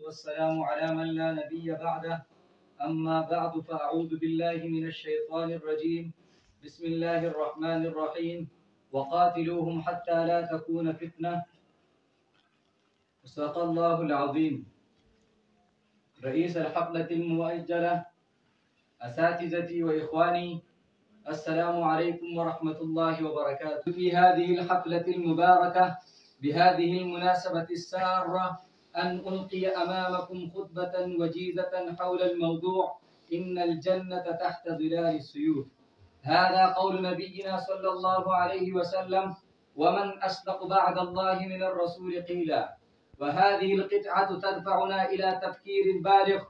والسلام على من لا نبي بعده. أما بعد فأعوذ بالله من الشيطان الرجيم. بسم الله الرحمن الرحيم. وقاتلوهم حتى لا تكون فتنة. صدق الله العظيم. رئيس الحفلة المؤجلة، أساتذتي وإخواني، السلام عليكم ورحمة الله وبركاته. في هذه الحفلة المباركة بهذه المناسبة السارة أن ألقي أمامكم خطبة وجيزة حول الموضوع إن الجنة تحت ظلال السيوف. هذا قول نبينا صلى الله عليه وسلم: ومن أصدق بعد الله من الرسول قيلا. وهذه القطعة تدفعنا إلى تفكير بالغ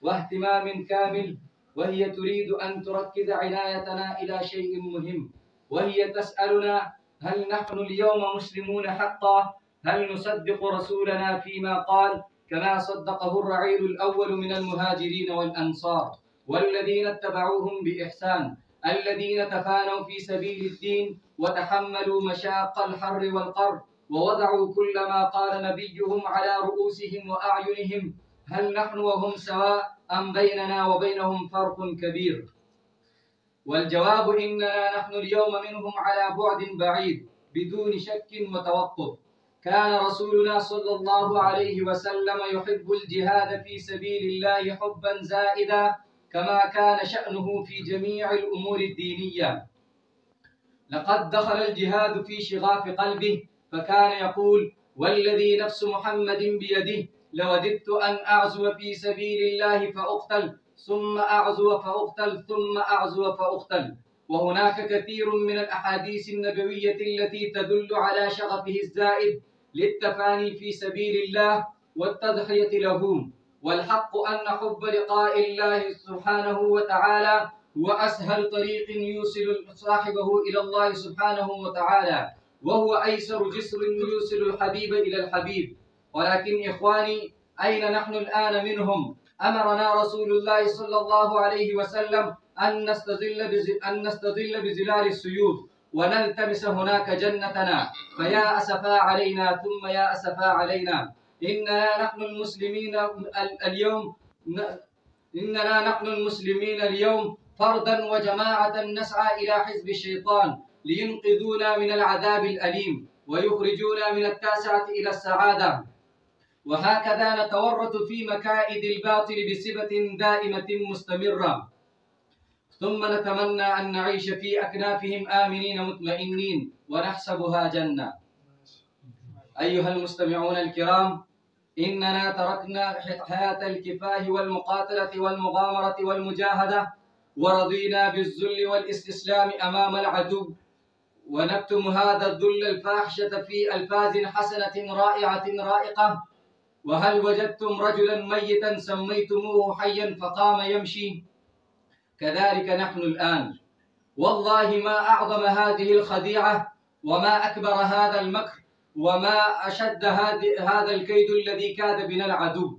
واهتمام كامل، وهي تريد أن تركز عنايتنا إلى شيء مهم، وهي تسألنا: هل نحن اليوم مسلمون حقا؟ هل نصدق رسولنا فيما قال كما صدقه الرعيل الأول من المهاجرين والأنصار والذين اتبعوهم بإحسان، الذين تفانوا في سبيل الدين وتحملوا مشاق الحر والقر ووضعوا كل ما قال نبيهم على رؤوسهم وأعينهم؟ هل نحن وهم سواء أم بيننا وبينهم فرق كبير؟ والجواب إننا نحن اليوم منهم على بعد بعيد بدون شك وتوقف. كان رسولنا صلى الله عليه وسلم يحب الجهاد في سبيل الله حبا زائدا، كما كان شأنه في جميع الأمور الدينية. لقد دخل الجهاد في شغاف قلبه، فكان يقول: والذي نفس محمد بيده لوددت أن أعزو في سبيل الله فأقتل، ثم أعزو فأقتل، ثم أعزو فأقتل. وهناك كثير من الأحاديث النبوية التي تدل على شغفه الزائد للتفاني في سبيل الله والتضحية له. والحق أن حب لقاء الله سبحانه وتعالى هو أسهل طريق يوصل صاحبه إلى الله سبحانه وتعالى، وهو أيسر جسر يوصل الحبيب إلى الحبيب. ولكن إخواني، أين نحن الآن منهم؟ أمرنا رسول الله صلى الله عليه وسلم أن نستظل بظلال السيوف ونلتمس هناك جنتنا، فيا أسفا علينا ثم يا أسفا علينا. إننا نحن المسلمين اليوم فردا وجماعة نسعى إلى حزب الشيطان لينقذونا من العذاب الأليم ويخرجونا من التاسعة إلى السعادة. وهكذا نتورط في مكائد الباطل بصفة دائمة مستمرة، ثم نتمنى أن نعيش في أكنافهم آمنين مطمئنين ونحسبها جنة. أيها المستمعون الكرام، إننا تركنا حياة الكفاح والمقاتلة والمغامرة والمجاهدة، ورضينا بالذل والاستسلام أمام العدو، ونكتم هذا الذل الفاحشة في ألفاظ حسنة رائقة. وهل وجدتم رجلا ميتا سميتموه حيا فقام يمشي؟ كذلك نحن الآن. والله ما أعظم هذه الخديعة، وما أكبر هذا المكر، وما أشد هذا الكيد الذي كاد بنا العدو.